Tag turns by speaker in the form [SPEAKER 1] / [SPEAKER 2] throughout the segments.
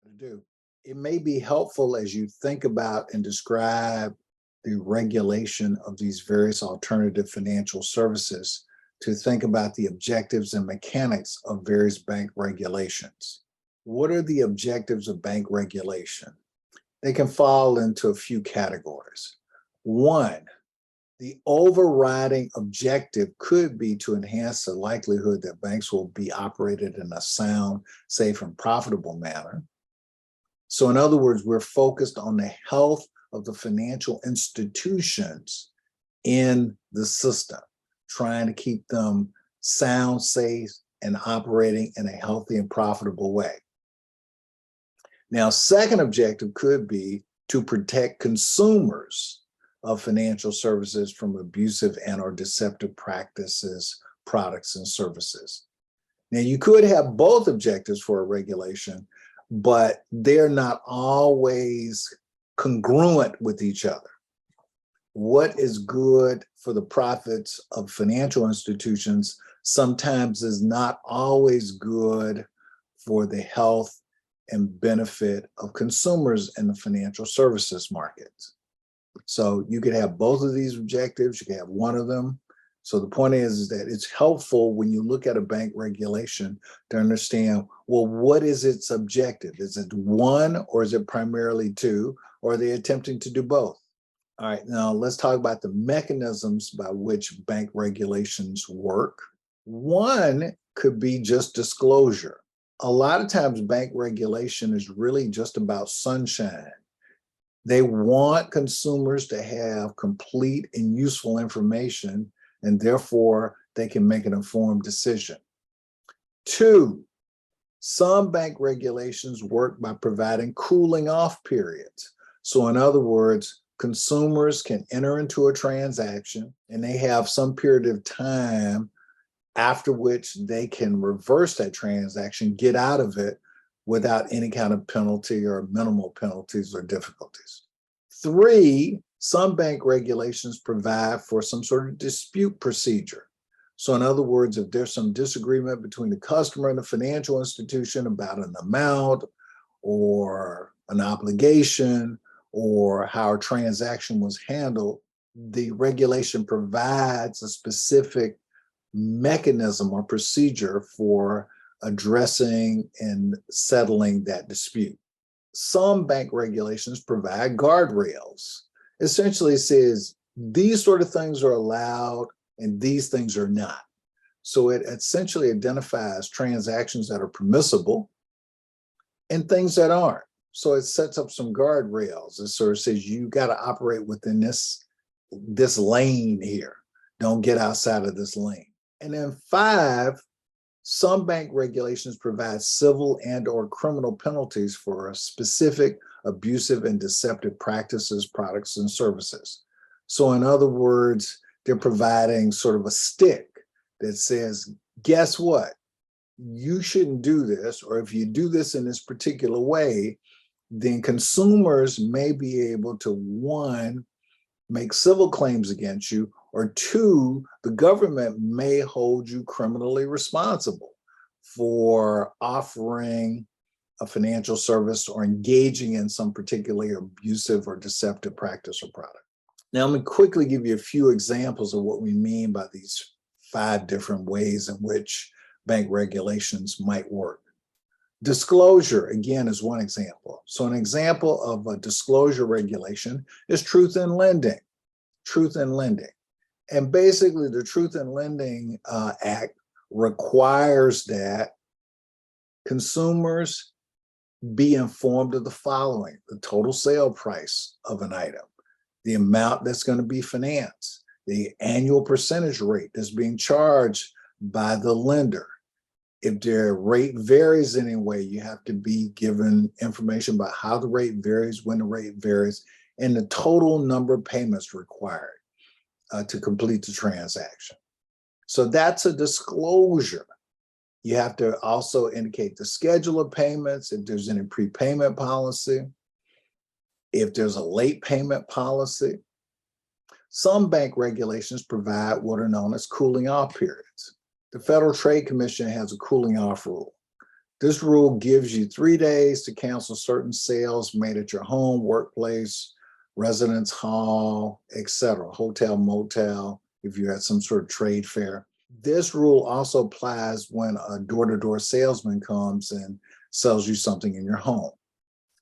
[SPEAKER 1] to do. It may be helpful as you think about and describe the regulation of these various alternative financial services to think about the objectives and mechanics of various bank regulations. What are the objectives of bank regulation? They can fall into a few categories. One, the overriding objective could be to enhance the likelihood that banks will be operated in a sound, safe, and profitable manner. So, in other words, we're focused on the health of the financial institutions in the system, trying to keep them sound, safe, and operating in a healthy and profitable way. Now, second objective could be to protect consumers of financial services from abusive and or deceptive practices, products, and services. Now, you could have both objectives for a regulation, but they're not always congruent with each other. What is good for the profits of financial institutions sometimes is not always good for the health and benefit of consumers in the financial services markets. So you could have both of these objectives, you can have one of them. So the point is that it's helpful when you look at a bank regulation to understand, well, what is its objective? Is it one or is it primarily two? Or are they attempting to do both? All right, now let's talk about the mechanisms by which bank regulations work. One could be just disclosure. A lot of times bank regulation is really just about sunshine. They want consumers to have complete and useful information, and therefore they can make an informed decision. Two, some bank regulations work by providing cooling off periods. So in other words, consumers can enter into a transaction and they have some period of time after which they can reverse that transaction, get out of it without any kind of penalty or minimal penalties or difficulties. Three, some bank regulations provide for some sort of dispute procedure. So in other words, if there's some disagreement between the customer and the financial institution about an amount or an obligation or how a transaction was handled, the regulation provides a specific mechanism or procedure for addressing and settling that dispute. Some bank regulations provide guardrails. Essentially, it says these sort of things are allowed and these things are not. So it essentially identifies transactions that are permissible and things that aren't. So it sets up some guardrails. It sort of says you got to operate within this lane here. Don't get outside of this lane. And then five, some bank regulations provide civil and or criminal penalties for specific abusive and deceptive practices, products, and services. So in other words, they're providing sort of a stick that says, guess what? You shouldn't do this, or if you do this in this particular way, then consumers may be able to, one, make civil claims against you, or two, the government may hold you criminally responsible for offering a financial service or engaging in some particularly abusive or deceptive practice or product. Now, let me quickly give you a few examples of what we mean by these 5 different ways in which bank regulations might work. Disclosure, again, is one example. So an example of a disclosure regulation is truth in lending. Truth in lending. And basically, the Truth in Lending Act requires that consumers be informed of the following: the total sale price of an item, the amount that's going to be financed, the annual percentage rate that's being charged by the lender. If their rate varies in any way, you have to be given information about how the rate varies, when the rate varies, and the total number of payments required to complete the transaction. So that's a disclosure. You have to also indicate the schedule of payments, if there's any prepayment policy, if there's a late payment policy. Some bank regulations provide what are known as cooling off periods. The Federal Trade Commission has a cooling off rule. This rule gives you 3 days to cancel certain sales made at your home, workplace, residence hall, etc., hotel, motel, if you had some sort of trade fair. This rule also applies when a door-to-door salesman comes and sells you something in your home.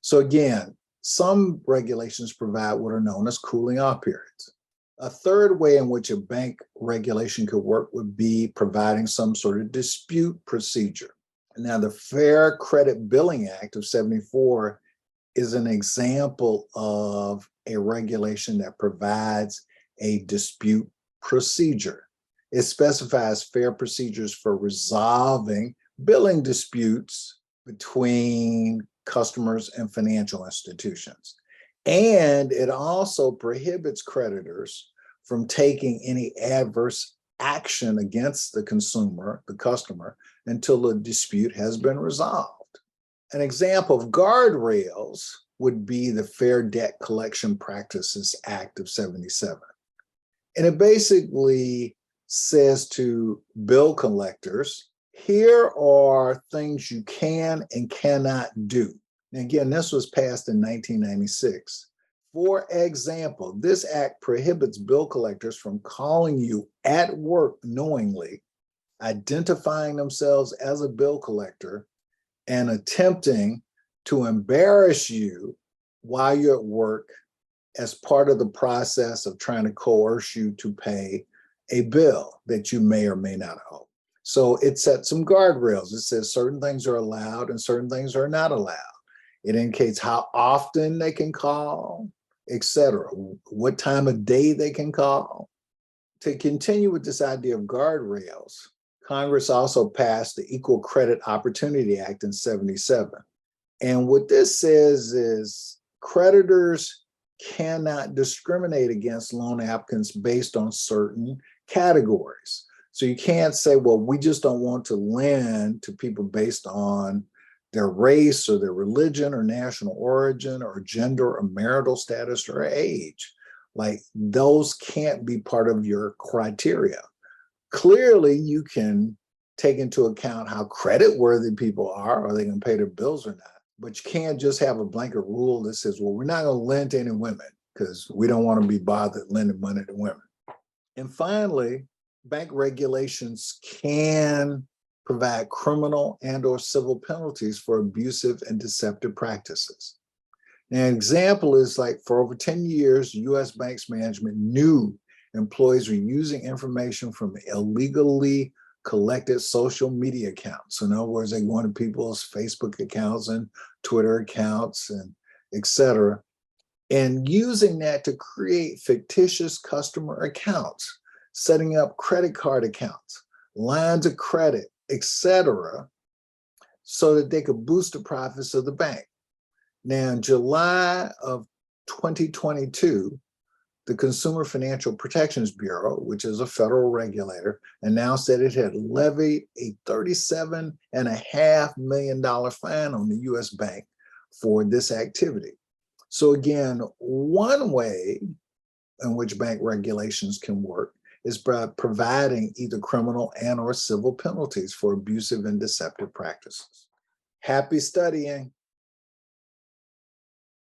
[SPEAKER 1] So again, some regulations provide what are known as cooling off periods. A third way in which a bank regulation could work would be providing some sort of dispute procedure. Now, the Fair Credit Billing Act of '74 is an example of a regulation that provides a dispute procedure. It specifies fair procedures for resolving billing disputes between customers and financial institutions. And it also prohibits creditors from taking any adverse action against the consumer, the customer, until the dispute has been resolved. An example of guardrails would be the Fair Debt Collection Practices Act of '77. And it basically says to bill collectors, here are things you can and cannot do. And again, this was passed in 1996. For example, this act prohibits bill collectors from calling you at work knowingly, identifying themselves as a bill collector, and attempting to embarrass you while you're at work as part of the process of trying to coerce you to pay a bill that you may or may not owe. So it sets some guardrails. It says certain things are allowed and certain things are not allowed. It indicates how often they can call, etc., what time of day they can call. To continue with this idea of guardrails, Congress also passed the Equal Credit Opportunity Act in '77. And what this says is creditors cannot discriminate against loan applicants based on certain categories. So you can't say, well, we just don't want to lend to people based on their race or their religion or national origin or gender or marital status or age. Like those can't be part of your criteria. Clearly, you can take into account how credit-worthy people are they going to pay their bills or not. But you can't just have a blanket rule that says, well, we're not going to lend to any women because we don't want to be bothered lending money to women. And finally, bank regulations can provide criminal and or civil penalties for abusive and deceptive practices. An example is like for over 10 years, U.S. banks management knew employees were using information from illegally collected social media accounts. So in other words, they go into people's Facebook accounts and Twitter accounts and et cetera, and using that to create fictitious customer accounts, setting up credit card accounts, lines of credit, etc., so that they could boost the profits of the bank. Now, in July of 2022, the Consumer Financial Protections Bureau, which is a federal regulator, announced that it had levied a $37.5 million fine on the U.S. bank for this activity. So again, one way in which bank regulations can work is by providing either criminal and or civil penalties for abusive and deceptive practices. Happy studying.